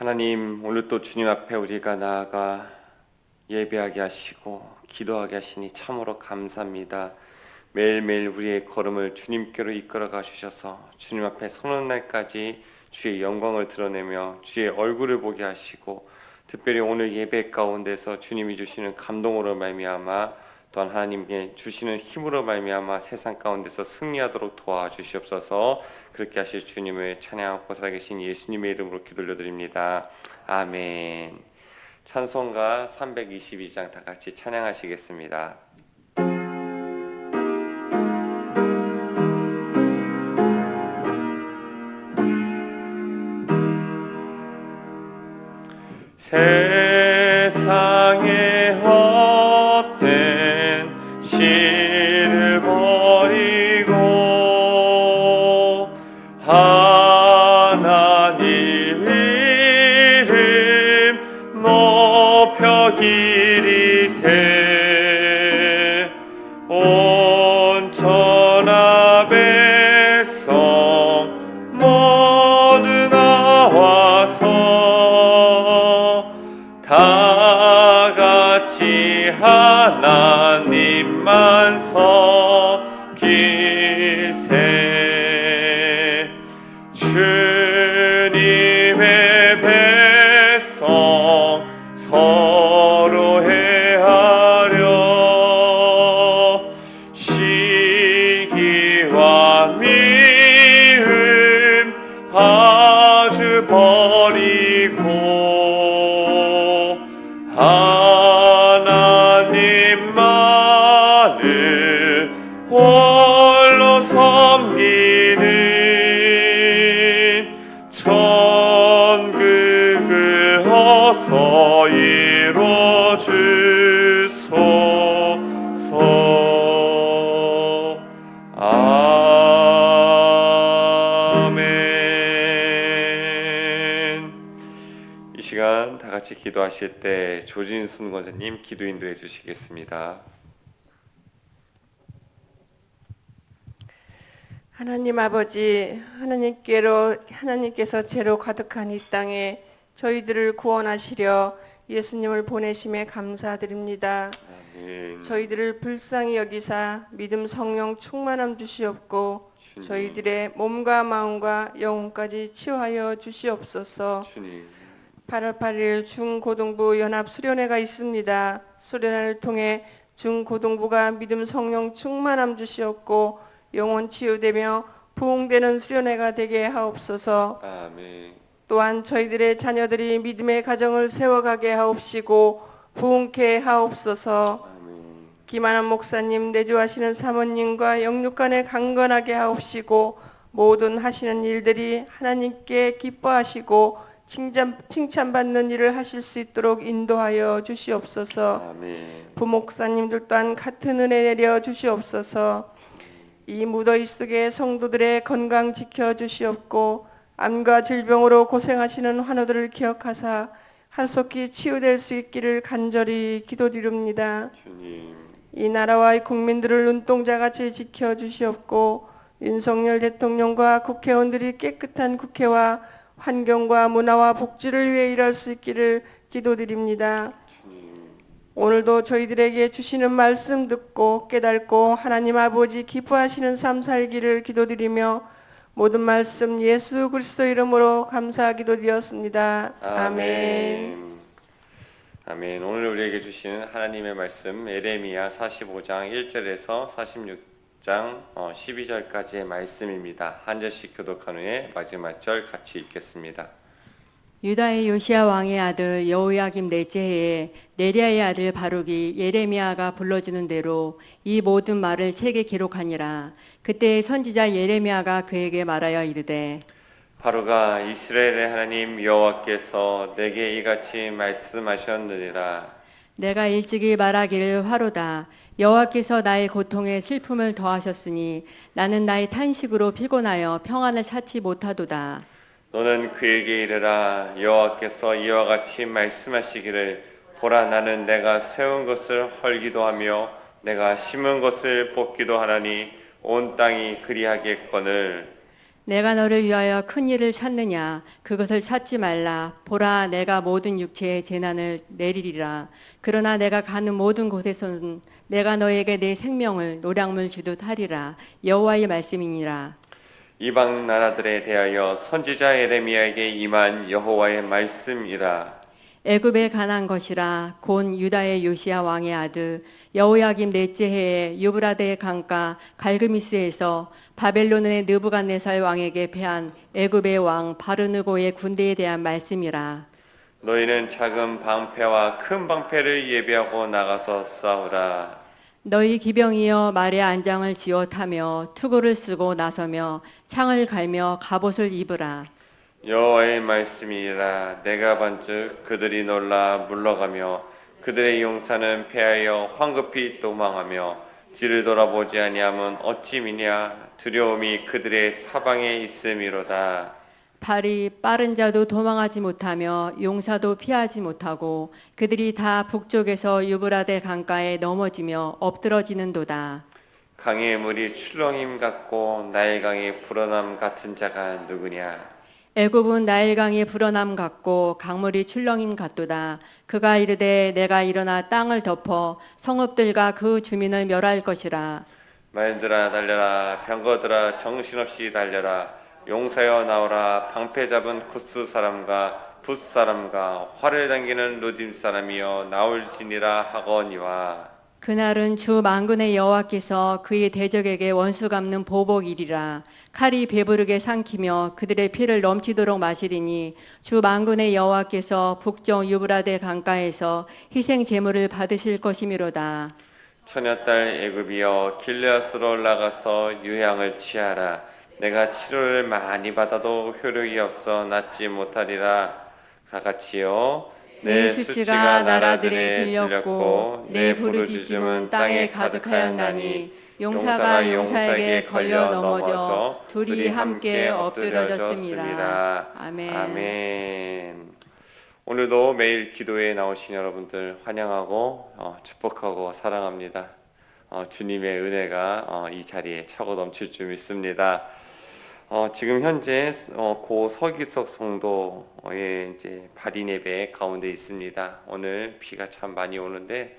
하나님, 오늘 또 주님 앞에 우리가 나아가 예배하게 하시고 기도하게 하시니 참으로 감사합니다. 매일매일 우리의 걸음을 주님께로 이끌어가 주셔서 주님 앞에 서는 날까지 주의 영광을 드러내며 주의 얼굴을 보게 하시고, 특별히 오늘 예배 가운데서 주님이 주시는 감동으로 말미암아 또한 하나님께 주시는 힘으로 말미암아 세상 가운데서 승리하도록 도와주시옵소서. 그렇게 하실 주님을 찬양하고 살아계신 예수님의 이름으로 기도 올려드립니다. 아멘. 찬송가 322장 다 같이 찬양하시겠습니다. 세상에 헛된 실을 버리고 하나님 이름 높여 기리세. 온 천하 백성 모두 나와서 다 같이 하나님만 섬기세. 주님의 백성 서로 해하려 시기와 미움 아주 버리고 하나님만을 홀로 섬기는 천국을 어서 이루어 주소서. 아멘. 이 시간 다 같이 기도하실 때 조진순 권사님 기도 인도해 주시겠습니다. 하나님 아버지, 하나님께서 죄로 가득한 이 땅에 저희들을 구원하시려 예수님을 보내심에 감사드립니다. 아멘. 저희들을 불쌍히 여기사 믿음 성령 충만함 주시옵고 주님. 저희들의 몸과 마음과 영혼까지 치유하여 주시옵소서. 주님. 8월 8일 중고등부 연합 수련회가 있습니다. 수련회를 통해 중고등부가 믿음 성령 충만함 주시옵고 영혼 치유되며 부흥되는 수련회가 되게 하옵소서. 아멘. 또한 저희들의 자녀들이 믿음의 가정을 세워가게 하옵시고 부흥케 하옵소서. 아멘. 김한원 목사님, 내주하시는 사모님과 영육간에 강건하게 하옵시고 모든 하시는 일들이 하나님께 기뻐하시고 칭찬받는 일을 하실 수 있도록 인도하여 주시옵소서. 아멘. 부목사님들 또한 같은 은혜 내려 주시옵소서. 이 무더위 속에 성도들의 건강 지켜 주시옵고 암과 질병으로 고생하시는 환우들을 기억하사 한속히 치유될 수 있기를 간절히 기도드립니다. 주님. 이 나라와 이 국민들을 눈동자같이 지켜 주시옵고 윤석열 대통령과 국회의원들이 깨끗한 국회와 환경과 문화와 복지를 위해 일할 수 있기를 기도드립니다. 주님. 오늘도 저희들에게 주시는 말씀 듣고 깨닫고 하나님 아버지 기뻐하시는 삶 살기를 기도드리며 모든 말씀 예수 그리스도 이름으로 감사 기도드렸습니다. 아멘. 아멘. 오늘 우리에게 주시는 하나님의 말씀 에레미야 45장 1절에서 46장 12절까지의 말씀입니다. 한 절씩 교독한 후에 마지막 절 같이 읽겠습니다. 유다의 요시야 왕의 아들 여호야김 넷째 해에 네리야의 아들 바룩이 예레미야가 불러주는 대로 이 모든 말을 책에 기록하니라. 그때 선지자 예레미야가 그에게 말하여 이르되 바로가 이스라엘의 하나님 여호와께서 내게 이같이 말씀하셨느니라. 내가 일찍이 말하기를 화로다. 여호와께서 나의 고통에 슬픔을 더하셨으니 나는 나의 탄식으로 피곤하여 평안을 찾지 못하도다. 너는 그에게 이르라. 여호와께서 이와 같이 말씀하시기를 보라, 나는 내가 세운 것을 헐기도 하며 내가 심은 것을 뽑기도 하나니 온 땅이 그리하겠거늘. 내가 너를 위하여 큰 일을 찾느냐 그것을 찾지 말라. 보라 내가 모든 육체의 재난을 내리리라. 그러나 내가 가는 모든 곳에서는 내가 너에게 내 생명을 노량물 주듯 하리라. 여호와의 말씀이니라. 이방 나라들에 대하여 선지자 에레미야에게 임한 여호와의 말씀이라. 애굽에 관한 것이라. 곧 유다의 요시야 왕의 아들 여호야김 넷째 해에 유브라데 강가 갈그미스에서 바벨론의 느부갓네살 왕에게 패한 애굽의 왕 바르느고의 군대에 대한 말씀이라. 너희는 작은 방패와 큰 방패를 예비하고 나가서 싸우라. 너희 기병이여 말의 안장을 지어 타며 투구를 쓰고 나서며 창을 갈며 갑옷을 입으라. 여호와의 말씀이라. 내가 반즉 그들이 놀라 물러가며 그들의 용사는 패하여 황급히 도망하며 뒤를 돌아보지 아니하면 어찌 미냐. 두려움이 그들의 사방에 있음이로다. 발이 빠른 자도 도망하지 못하며 용사도 피하지 못하고 그들이 다 북쪽에서 유브라데 강가에 넘어지며 엎드러지는도다. 강의 물이 출렁임 같고 나일강의 불어남 같은 자가 누구냐. 애굽은 나일강의 불어남 같고 강물이 출렁임 같도다. 그가 이르되 내가 일어나 땅을 덮어 성읍들과 그 주민을 멸할 것이라. 말들아 달려라. 병거들아 정신없이 달려라. 용사여 나오라. 방패 잡은 쿠스 사람과 붓 사람과 활을 당기는 루딤 사람이여 나올지니라 하거니와. 그날은 주 만군의 여호와께서 그의 대적에게 원수 갚는 보복이리라. 칼이 배부르게 삼키며 그들의 피를 넘치도록 마시리니 주 만군의 여호와께서 북쪽 유브라데 강가에서 희생 제물을 받으실 것이미로다. 처녀딸 애굽이여 길르앗으로 올라가서 유향을 취하라. 내가 치료를 많이 받아도 효력이 없어 낫지 못하리라. 다같이요 내 수치가 나라들에 들렸고 내 부르짖음은 땅에 가득하였나니 용사가 용사에게 걸려 넘어져 둘이 함께 엎드려졌습니다. 아멘. 아멘. 오늘도 매일 기도에 나오신 여러분들 환영하고 축복하고 사랑합니다. 주님의 은혜가 이 자리에 차고 넘칠 줄 믿습니다. 지금 현재 고 서기석 성도의 이제 발인 예배 가운데 있습니다. 오늘 비가 참 많이 오는데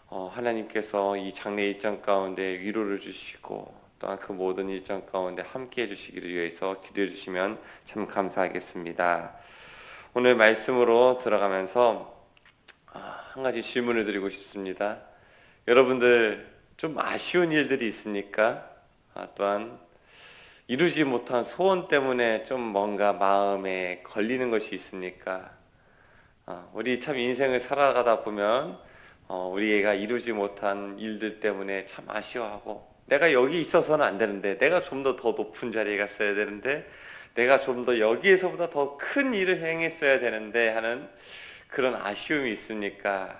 하나님께서 이 장례 일정 가운데 위로를 주시고 또한 그 모든 일정 가운데 함께 해주시기를 위해서 기도해 주시면 참 감사하겠습니다. 오늘 말씀으로 들어가면서 한 가지 질문을 드리고 싶습니다. 여러분들 좀 아쉬운 일들이 있습니까? 또한 이루지 못한 소원 때문에 좀 뭔가 마음에 걸리는 것이 있습니까? 우리 참 인생을 살아가다 보면 우리가 이루지 못한 일들 때문에 참 아쉬워하고 내가 여기 있어서는 안 되는데 내가 좀 더 높은 자리에 갔어야 되는데 내가 좀 더 여기에서보다 더 큰 일을 행했어야 되는데 하는 그런 아쉬움이 있습니까?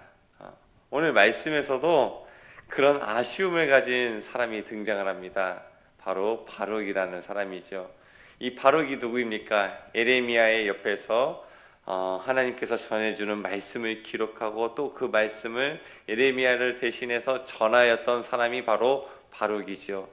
오늘 말씀에서도 그런 아쉬움을 가진 사람이 등장을 합니다. 바로 바룩이라는 사람이죠. 이 바룩이 누구입니까? 에레미야의 옆에서 하나님께서 전해주는 말씀을 기록하고 또 그 말씀을 에레미야를 대신해서 전하였던 사람이 바로 바룩이죠.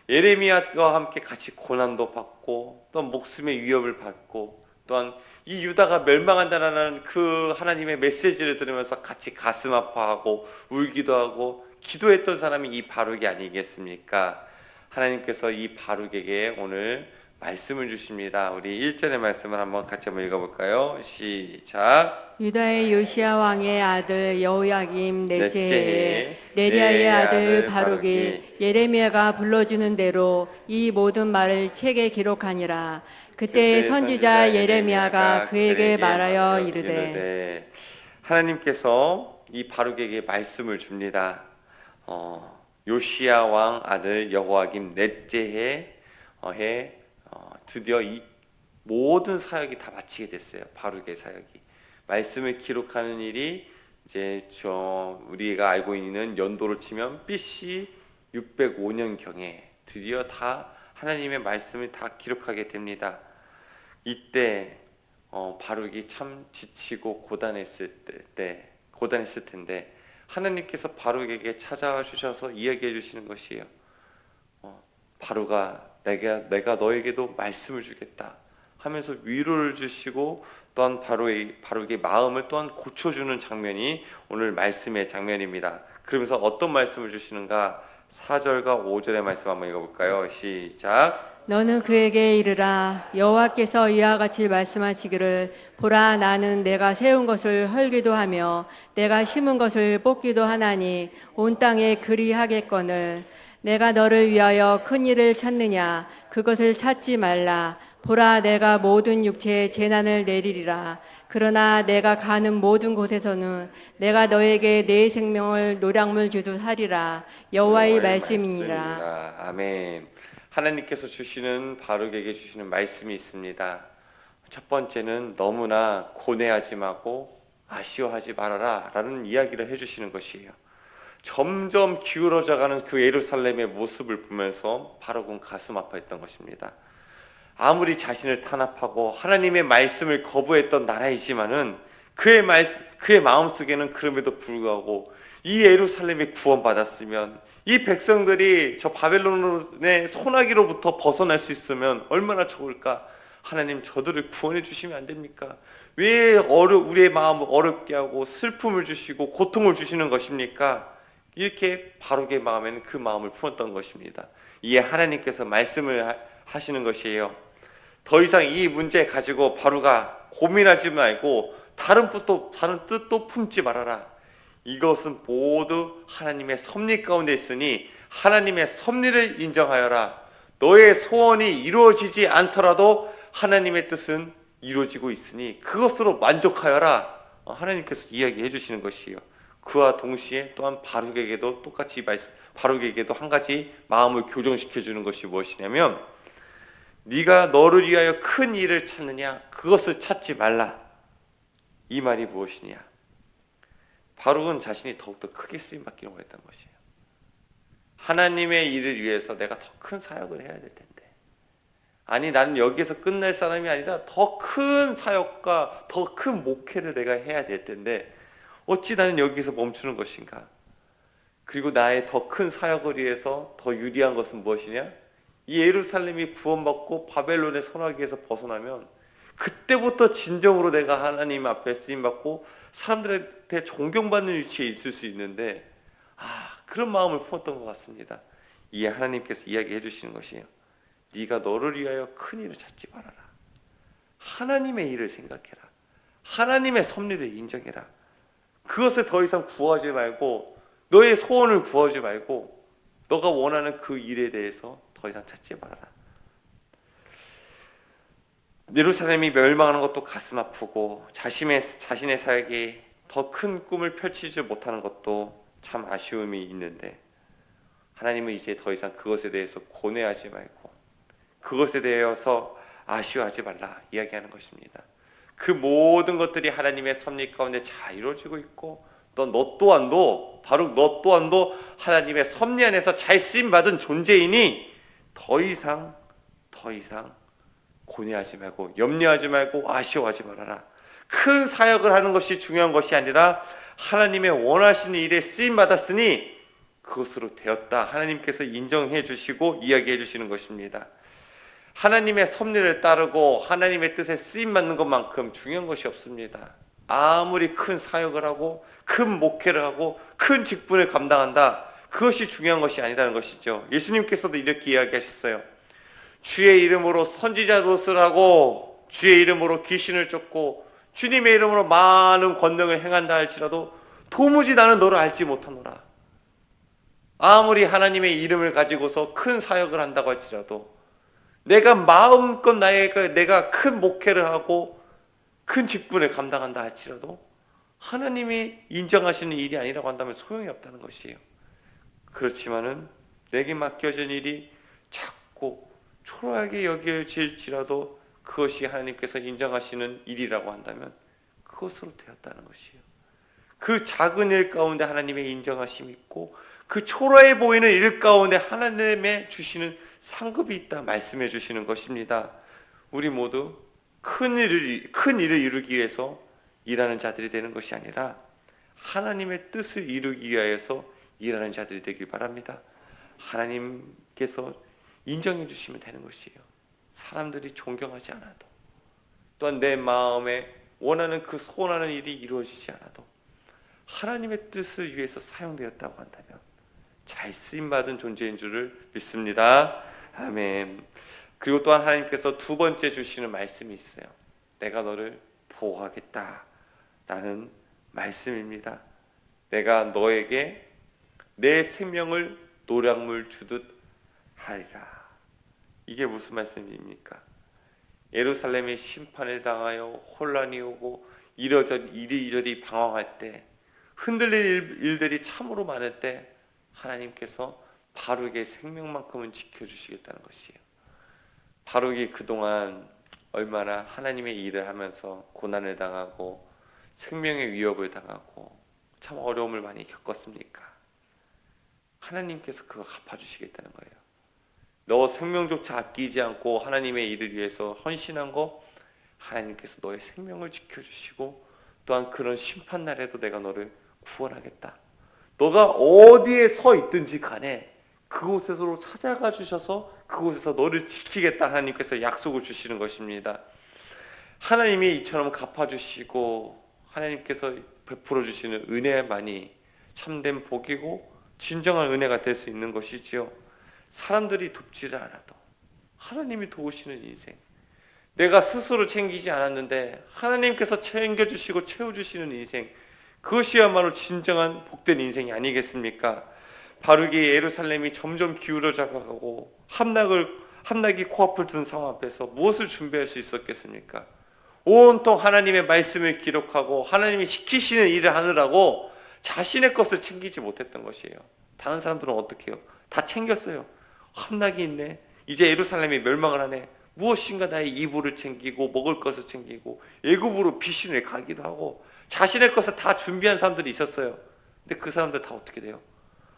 에레미야와 함께 같이 고난도 받고 또 목숨의 위협을 받고 또한 이 유다가 멸망한다는 그 하나님의 메시지를 들으면서 같이 가슴 아파하고 울기도 하고 기도했던 사람이 이 바룩이 아니겠습니까? 하나님께서 이 바룩에게 오늘 말씀을 주십니다. 우리 1절의 말씀을 한번 같이 한번 읽어볼까요? 시작. 유다의 요시야 왕의 아들 여호야김 넷째 해에 넷째 네리야의 아들 바룩이 예레미야가 불러주는 대로 이 모든 말을 책에 기록하니라. 그때 선지자 예레미야가 그에게 말하여 이르되. 하나님께서 이 바룩에게 말씀을 줍니다. 요시야 왕 아들 여호야김 넷째 해에 드디어 이 모든 사역이 다 마치게 됐어요. 바룩의 사역이. 말씀을 기록하는 일이 이제 우리가 알고 있는 연도로 치면 BC 605년경에 드디어 다 하나님의 말씀을 다 기록하게 됩니다. 이때 바룩이 참 지치고 고단했을 텐데 하나님께서 바룩에게 찾아와 주셔서 이야기해 주시는 것이에요. 바룩아, 내가 너에게도 말씀을 주겠다 하면서 위로를 주시고 또한 바로에게 마음을 또한 고쳐주는 장면이 오늘 말씀의 장면입니다. 그러면서 어떤 말씀을 주시는가? 4절과 5절의 말씀 한번 읽어볼까요? 시작. 너는 그에게 이르라. 여호와께서 이와 같이 말씀하시기를 보라, 나는 내가 세운 것을 헐기도 하며 내가 심은 것을 뽑기도 하나니 온 땅에 그리하겠거늘. 내가 너를 위하여 큰 일을 찾느냐? 그것을 찾지 말라. 보라, 내가 모든 육체에 재난을 내리리라. 그러나 내가 가는 모든 곳에서는 내가 너에게 내 생명을 노량물 주듯 하리라. 여호와의 말씀이니라. 말씀이니라. 아멘. 하나님께서 주시는 바룩에게 주시는 말씀이 있습니다. 첫 번째는 너무나 고뇌하지 말고 아쉬워하지 말아라 라는 이야기를 해주시는 것이에요. 점점 기울어져가는 그 예루살렘의 모습을 보면서 바룩은 가슴 아파했던 것입니다. 아무리 자신을 탄압하고 하나님의 말씀을 거부했던 나라이지만은 그의 마음속에는 그럼에도 불구하고 이 예루살렘이 구원받았으면, 이 백성들이 저 바벨론의 소나기로부터 벗어날 수 있으면 얼마나 좋을까? 하나님, 저들을 구원해 주시면 안 됩니까? 왜 우리의 마음을 어렵게 하고 슬픔을 주시고 고통을 주시는 것입니까? 이렇게 바룩의 마음에는 그 마음을 품었던 것입니다. 이에 하나님께서 말씀을 하시는 것이에요. 더 이상 이 문제 가지고 바룩아 고민하지 말고 다른 뜻도 품지 말아라. 이것은 모두 하나님의 섭리 가운데 있으니 하나님의 섭리를 인정하여라. 너의 소원이 이루어지지 않더라도 하나님의 뜻은 이루어지고 있으니 그것으로 만족하여라. 하나님께서 이야기해 주시는 것이에요. 그와 동시에 또한 바룩에게도 똑같이 바룩에게도 한 가지 마음을 교정시켜 주는 것이 무엇이냐면, 네가 너를 위하여 큰 일을 찾느냐? 그것을 찾지 말라. 이 말이 무엇이냐? 바룩은 자신이 더욱더 크게 쓰임받기를 원했던 것이에요. 하나님의 일을 위해서 내가 더 큰 사역을 해야 될 텐데, 아니 나는 여기에서 끝날 사람이 아니라 더 큰 사역과 더 큰 목회를 내가 해야 될 텐데 어찌 나는 여기서 멈추는 것인가? 그리고 나의 더 큰 사역을 위해서 더 유리한 것은 무엇이냐? 이 예루살렘이 구원받고 바벨론의 소나기에서 벗어나면 그때부터 진정으로 내가 하나님 앞에 쓰임받고 사람들한테 존경받는 위치에 있을 수 있는데, 그런 마음을 품었던 것 같습니다. 이에 하나님께서 이야기해 주시는 것이에요. 네가 너를 위하여 큰 일을 찾지 말아라. 하나님의 일을 생각해라. 하나님의 섭리를 인정해라. 그것을 더 이상 구하지 말고, 너의 소원을 구하지 말고 너가 원하는 그 일에 대해서 더 이상 찾지 말아라. 예루살렘이 멸망하는 것도 가슴 아프고 자신의 사역이 더 큰 꿈을 펼치지 못하는 것도 참 아쉬움이 있는데, 하나님은 이제 더 이상 그것에 대해서 고뇌하지 말고 그것에 대해서 아쉬워하지 말라 이야기하는 것입니다. 그 모든 것들이 하나님의 섭리 가운데 잘 이루어지고 있고, 너 또한도 하나님의 섭리 안에서 잘 쓰임받은 존재이니 더 이상 고뇌하지 말고 염려하지 말고 아쉬워하지 말아라. 큰 사역을 하는 것이 중요한 것이 아니라 하나님의 원하시는 일에 쓰임받았으니 그것으로 되었다. 하나님께서 인정해 주시고 이야기해 주시는 것입니다. 하나님의 섭리를 따르고 하나님의 뜻에 쓰임받는 것만큼 중요한 것이 없습니다. 아무리 큰 사역을 하고 큰 목회를 하고 큰 직분을 감당한다, 그것이 중요한 것이 아니라는 것이죠. 예수님께서도 이렇게 이야기하셨어요. 주의 이름으로 선지자 노릇을 하고 주의 이름으로 귀신을 쫓고 주님의 이름으로 많은 권능을 행한다 할지라도 도무지 나는 너를 알지 못하노라. 아무리 하나님의 이름을 가지고서 큰 사역을 한다고 할지라도, 내가 마음껏 내가 큰 목회를 하고 큰 직분을 감당한다 할지라도 하나님이 인정하시는 일이 아니라고 한다면 소용이 없다는 것이에요. 그렇지만은 내게 맡겨진 일이 작고 초라하게 여겨질지라도 그것이 하나님께서 인정하시는 일이라고 한다면 그것으로 되었다는 것이에요. 그 작은 일 가운데 하나님의 인정하심이 있고, 그 초라해 보이는 일 가운데 하나님의 주시는 상급이 있다 말씀해 주시는 것입니다. 우리 모두 큰 일을 이루기 위해서 일하는 자들이 되는 것이 아니라 하나님의 뜻을 이루기 위하여서 일하는 자들이 되길 바랍니다. 하나님께서 인정해 주시면 되는 것이에요. 사람들이 존경하지 않아도, 또한 내 마음에 원하는 그 소원하는 일이 이루어지지 않아도 하나님의 뜻을 위해서 사용되었다고 한다면 잘 쓰임받은 존재인 줄을 믿습니다. 아멘. 그리고 또한 하나님께서 두 번째 주시는 말씀이 있어요. 내가 너를 보호하겠다 라는 말씀입니다. 내가 너에게 내 생명을 노량물 주듯 하리라. 이게 무슨 말씀입니까? 예루살렘이 심판을 당하여 혼란이 오고 이리저리 방황할 때, 흔들릴 일들이 참으로 많을 때 하나님께서 바룩의 생명만큼은 지켜주시겠다는 것이에요. 바룩이 그동안 얼마나 하나님의 일을 하면서 고난을 당하고 생명의 위협을 당하고 참 어려움을 많이 겪었습니까? 하나님께서 그거 갚아주시겠다는 거예요. 너 생명조차 아끼지 않고 하나님의 일을 위해서 헌신한 거, 하나님께서 너의 생명을 지켜주시고 또한 그런 심판날에도 내가 너를 구원하겠다. 너가 어디에 서 있든지 간에 그곳에서 찾아가 주셔서 그곳에서 너를 지키겠다, 하나님께서 약속을 주시는 것입니다. 하나님이 이처럼 갚아주시고 하나님께서 베풀어 주시는 은혜만이 참된 복이고 진정한 은혜가 될 수 있는 것이지요. 사람들이 돕지를 않아도 하나님이 도우시는 인생, 내가 스스로 챙기지 않았는데 하나님께서 챙겨주시고 채워주시는 인생, 그것이야말로 진정한 복된 인생이 아니겠습니까? 바룩이 예루살렘이 점점 기울어져 가고 함락이 코앞을 둔 상황 앞에서 무엇을 준비할 수 있었겠습니까? 온통 하나님의 말씀을 기록하고 하나님이 시키시는 일을 하느라고 자신의 것을 챙기지 못했던 것이에요. 다른 사람들은 어떻게 해요? 다 챙겼어요. 함락이 있네, 이제 예루살렘이 멸망을 하네, 무엇인가 나의 이불을 챙기고 먹을 것을 챙기고 애굽으로 피신을 가기도 하고 자신의 것을 다 준비한 사람들이 있었어요. 근데 그 사람들 다 어떻게 돼요?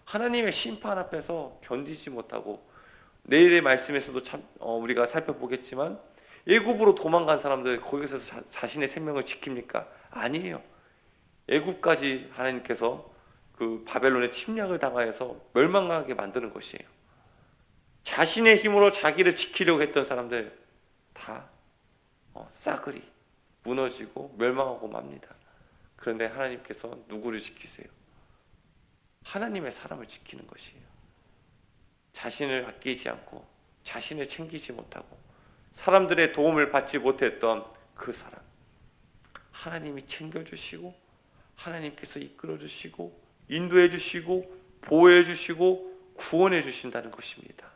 하나님의 심판 앞에서 견디지 못하고, 내일의 말씀에서도 참 우리가 살펴보겠지만 애굽으로 도망간 사람들 거기서 자신의 생명을 지킵니까? 아니에요. 애굽까지 하나님께서 그 바벨론의 침략을 당하여서 멸망하게 만드는 것이에요. 자신의 힘으로 자기를 지키려고 했던 사람들 다 싸그리 무너지고 멸망하고 맙니다. 그런데 하나님께서 누구를 지키세요? 하나님의 사람을 지키는 것이에요. 자신을 아끼지 않고 자신을 챙기지 못하고 사람들의 도움을 받지 못했던 그 사람, 하나님이 챙겨주시고 하나님께서 이끌어주시고 인도해주시고 보호해주시고 구원해주신다는 것입니다.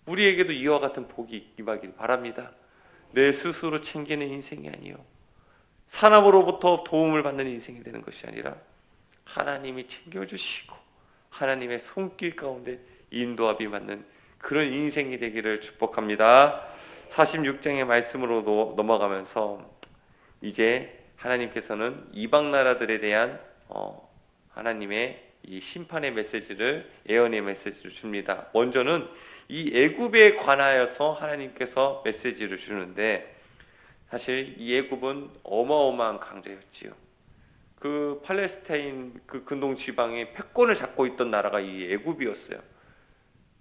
우리에게도 이와 같은 복이 임하길 바랍니다. 내 스스로 챙기는 인생이 아니요, 사람으로부터 도움을 받는 인생이 되는 것이 아니라 하나님이 챙겨주시고 하나님의 손길 가운데 인도함이 맞는 그런 인생이 되기를 축복합니다. 46장의 말씀으로 넘어가면서 이제 하나님께서는 이방 나라들에 대한 하나님의 이 심판의 메시지를, 예언의 메시지를 줍니다. 먼저는 이 애굽에 관하여서 하나님께서 메시지를 주는데, 사실 이 애굽은 어마어마한 강자였지요. 그 팔레스타인 그 근동 지방의 패권을 잡고 있던 나라가 이 애굽이었어요.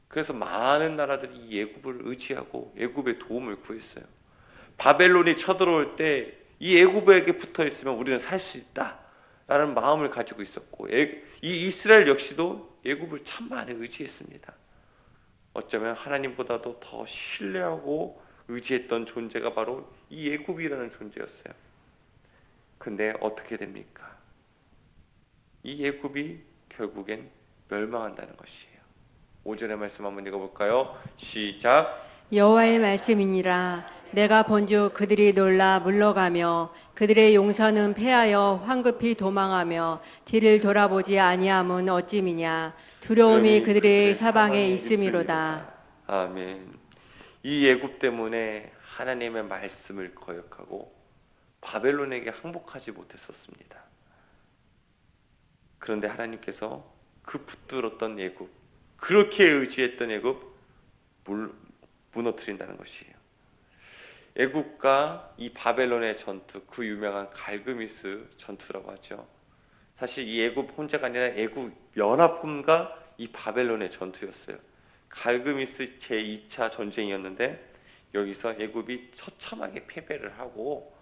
그래서 많은 나라들이 이 애굽을 의지하고 애굽의 도움을 구했어요. 바벨론이 쳐들어올 때 이 애굽에게 붙어 있으면 우리는 살 수 있다라는 마음을 가지고 있었고, 이 이스라엘 역시도 애굽을 참 많이 의지했습니다. 어쩌면 하나님보다도 더 신뢰하고 의지했던 존재가 바로 이 애굽이라는 존재였어요. 근데 어떻게 됩니까? 이 애굽이 결국엔 멸망한다는 것이에요. 5절의 말씀 한번 읽어볼까요? 시작. 여호와의 말씀이니라. 내가 본즉 그들이 놀라 물러가며 그들의 용사는 패하여 황급히 도망하며 뒤를 돌아보지 아니함은 어찌미냐. 두려움이 그들의 사방에 있음이로다. 아멘. 이 애굽 때문에 하나님의 말씀을 거역하고 바벨론에게 항복하지 못했었습니다. 그런데 하나님께서 그 붙들었던 애굽, 그렇게 의지했던 애굽 무너뜨린다는 것이에요. 애굽과 이 바벨론의 전투, 그 유명한 갈그미스 전투라고 하죠. 사실 이 애굽 혼자가 아니라 애굽 연합군과 이 바벨론의 전투였어요. 갈그미스 제2차 전쟁이었는데 여기서 애굽이 처참하게 패배를 하고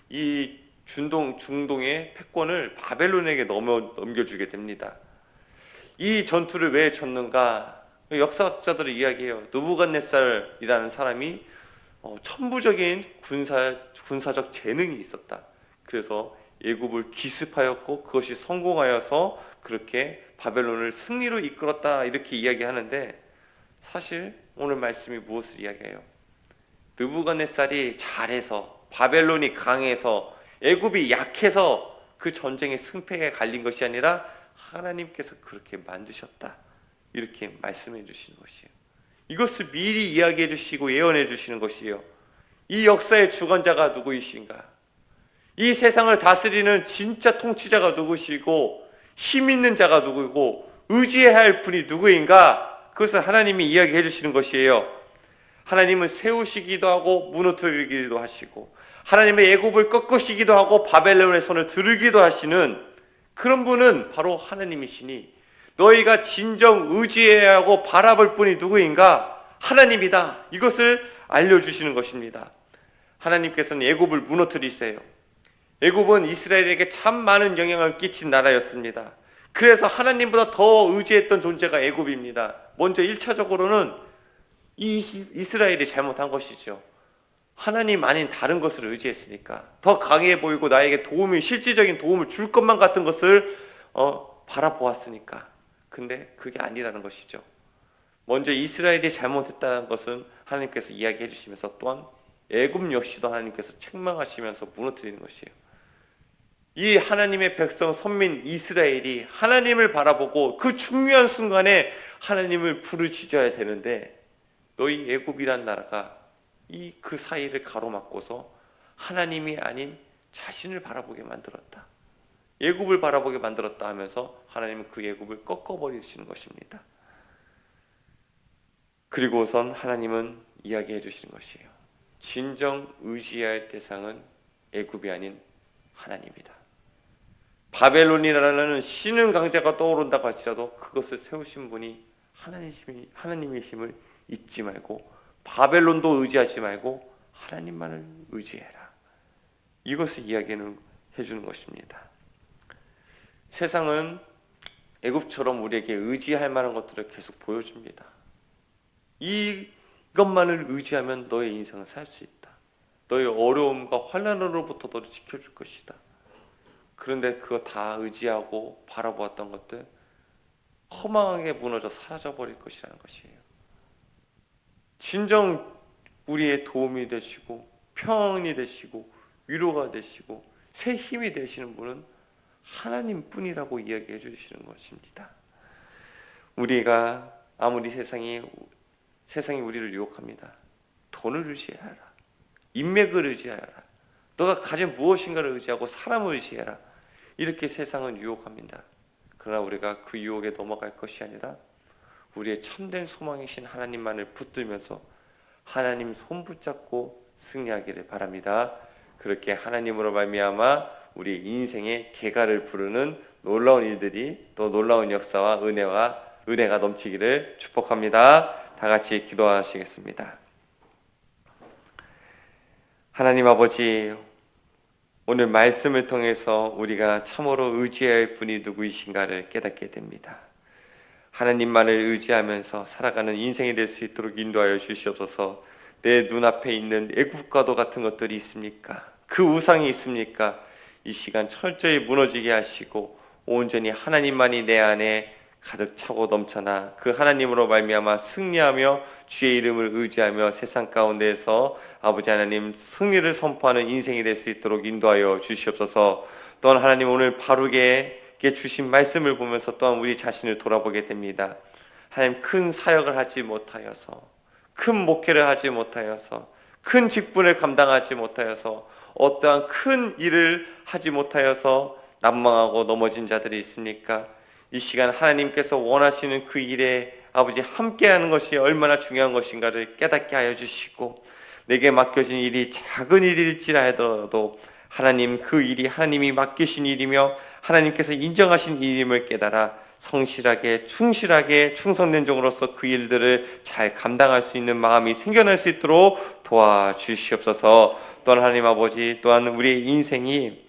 이 중동의 패권을 바벨론에게 넘겨주게 됩니다. 이 전투를 왜 졌는가? 역사학자들이 이야기해요. 느부갓네살이라는 사람이 천부적인 군사적 재능이 있었다. 그래서 애굽을 기습하였고 그것이 성공하여서 그렇게 바벨론을 승리로 이끌었다, 이렇게 이야기하는데, 사실 오늘 말씀이 무엇을 이야기해요? 느부갓네살이 잘해서, 바벨론이 강해서, 애굽이 약해서 그 전쟁의 승패에 갈린 것이 아니라 하나님께서 그렇게 만드셨다, 이렇게 말씀해 주시는 것이에요. 이것을 미리 이야기해 주시고 예언해 주시는 것이에요. 이 역사의 주관자가 누구이신가? 이 세상을 다스리는 진짜 통치자가 누구시고 힘 있는 자가 누구고 의지해야 할 분이 누구인가? 그것을 하나님이 이야기해 주시는 것이에요. 하나님은 세우시기도 하고 무너뜨리기도 하시고, 하나님의 애굽을 꺾으시기도 하고 바벨론의 손을 들기도 하시는 그런 분은 바로 하나님이시니, 너희가 진정 의지해야 하고 바라볼 분이 누구인가? 하나님이다. 이것을 알려주시는 것입니다. 하나님께서는 애굽을 무너뜨리세요. 애굽은 이스라엘에게 참 많은 영향을 끼친 나라였습니다. 그래서 하나님보다 더 의지했던 존재가 애굽입니다. 먼저 1차적으로는 이스라엘이 잘못한 것이죠. 하나님 아닌 다른 것을 의지했으니까, 더 강해 보이고 나에게 실질적인 도움을 줄 것만 같은 것을 바라보았으니까. 근데 그게 아니라는 것이죠. 먼저 이스라엘이 잘못했다는 것은 하나님께서 이야기해 주시면서, 또한 애굽 역시도 하나님께서 책망하시면서 무너뜨리는 것이에요. 이 하나님의 백성 선민 이스라엘이 하나님을 바라보고 그 중요한 순간에 하나님을 부르짖어야 되는데, 너희 애굽이란 나라가 그 사이를 가로막고서 하나님이 아닌 자신을 바라보게 만들었다, 애굽을 바라보게 만들었다 하면서 하나님은 그 애굽을 꺾어버리시는 것입니다. 그리고선 하나님은 이야기해 주시는 것이에요. 진정 의지해야 할 대상은 애굽이 아닌 하나님이다. 바벨론이라는 신은 강자가 떠오른다고 할지라도 그것을 세우신 분이 하나님이심을 잊지 말고, 바벨론도 의지하지 말고 하나님만을 의지해라. 이것을 이야기해 주는 것입니다. 세상은 애굽처럼 우리에게 의지할 만한 것들을 계속 보여줍니다. 이것만을 의지하면 너의 인생을 살 수 있다. 너의 어려움과 환난으로부터 너를 지켜줄 것이다. 그런데 그거 다 의지하고 바라보았던 것들 허망하게 무너져 사라져버릴 것이라는 것이에요. 진정 우리의 도움이 되시고 평안이 되시고 위로가 되시고 새 힘이 되시는 분은 하나님뿐이라고 이야기해 주시는 것입니다. 우리가 아무리 세상이 우리를 유혹합니다. 돈을 의지해라, 인맥을 의지하라, 너가 가진 무엇인가를 의지하고 사람을 의지해라, 이렇게 세상은 유혹합니다. 그러나 우리가 그 유혹에 넘어갈 것이 아니라 우리의 참된 소망이신 하나님만을 붙들면서 하나님 손 붙잡고 승리하기를 바랍니다. 그렇게 하나님으로 말미암아 우리 인생의 개가를 부르는 놀라운 일들이, 또 놀라운 역사와 은혜가 넘치기를 축복합니다. 다 같이 기도하시겠습니다. 하나님 아버지, 오늘 말씀을 통해서 우리가 참으로 의지해야 할 분이 누구이신가를 깨닫게 됩니다. 하나님만을 의지하면서 살아가는 인생이 될 수 있도록 인도하여 주시옵소서. 내 눈앞에 있는 애굽과도 같은 것들이 있습니까? 그 우상이 있습니까? 이 시간 철저히 무너지게 하시고 온전히 하나님만이 내 안에 가득 차고 넘쳐나 그 하나님으로 말미암아 승리하며 주의 이름을 의지하며 세상 가운데에서 아버지 하나님 승리를 선포하는 인생이 될 수 있도록 인도하여 주시옵소서. 또한 하나님, 오늘 바르게 주신 말씀을 보면서 또한 우리 자신을 돌아보게 됩니다. 하나님, 큰 사역을 하지 못하여서, 큰 목회를 하지 못하여서, 큰 직분을 감당하지 못하여서, 어떠한 큰 일을 하지 못하여서 난망하고 넘어진 자들이 있습니까? 이 시간 하나님께서 원하시는 그 일에 아버지 함께하는 것이 얼마나 중요한 것인가를 깨닫게 하여 주시고, 내게 맡겨진 일이 작은 일일지라도 하나님, 그 일이 하나님이 맡기신 일이며 하나님께서 인정하신 일임을 깨달아 성실하게 충실하게 충성된 종으로서 그 일들을 잘 감당할 수 있는 마음이 생겨날 수 있도록 도와주시옵소서. 또한 하나님 아버지, 또한 우리의 인생이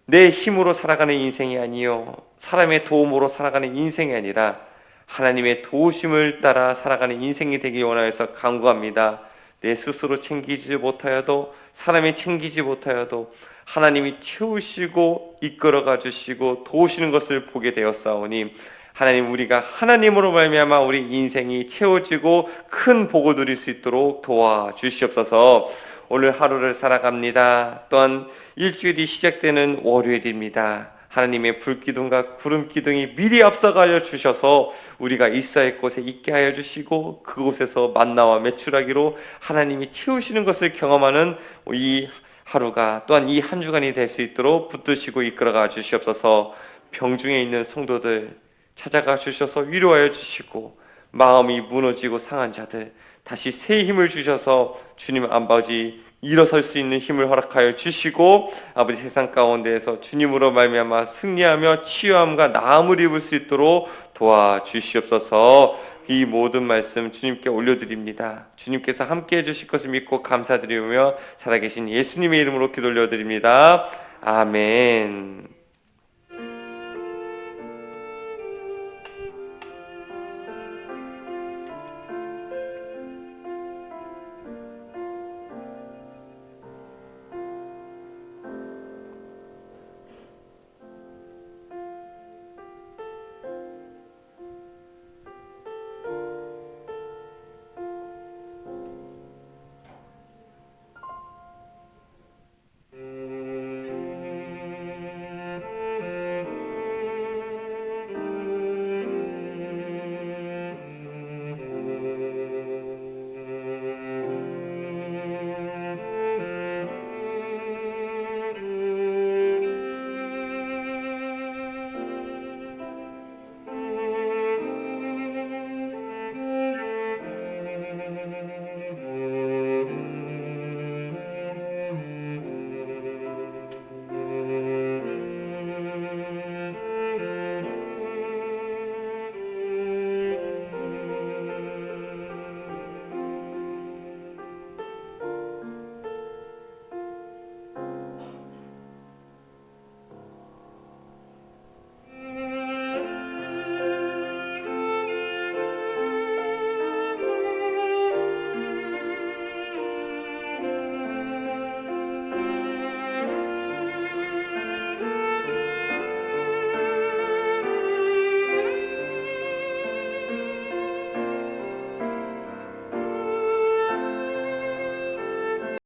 내 힘으로 살아가는 인생이 아니요 사람의 도움으로 살아가는 인생이 아니라 하나님의 도우심을 따라 살아가는 인생이 되기 원하여서 간구합니다. 내 스스로 챙기지 못하여도, 사람이 챙기지 못하여도 하나님이 채우시고 이끌어가 주시고 도우시는 것을 보게 되었사오니 하나님, 우리가 하나님으로 말미암아 우리 인생이 채워지고 큰 복을 누릴 수 있도록 도와주시옵소서. 오늘 하루를 살아갑니다. 또한 일주일이 시작되는 월요일입니다. 하나님의 불기둥과 구름기둥이 미리 앞서가여 주셔서 우리가 있어야 할 곳에 있게 하여 주시고 그곳에서 만나와 메추라기로 하나님이 채우시는 것을 경험하는 이 하루가, 또한 이 한 주간이 될 수 있도록 붙드시고 이끌어가 주시옵소서. 병중에 있는 성도들 찾아가 주셔서 위로하여 주시고, 마음이 무너지고 상한 자들 다시 새 힘을 주셔서 주님 아버지 일어설 수 있는 힘을 허락하여 주시고, 아버지 세상 가운데에서 주님으로 말미암아 승리하며 치유함과 나음을 입을 수 있도록 도와주시옵소서. 이 모든 말씀 주님께 올려드립니다. 주님께서 함께해 주실 것을 믿고 감사드리며 살아계신 예수님의 이름으로 기도 올려드립니다. 아멘.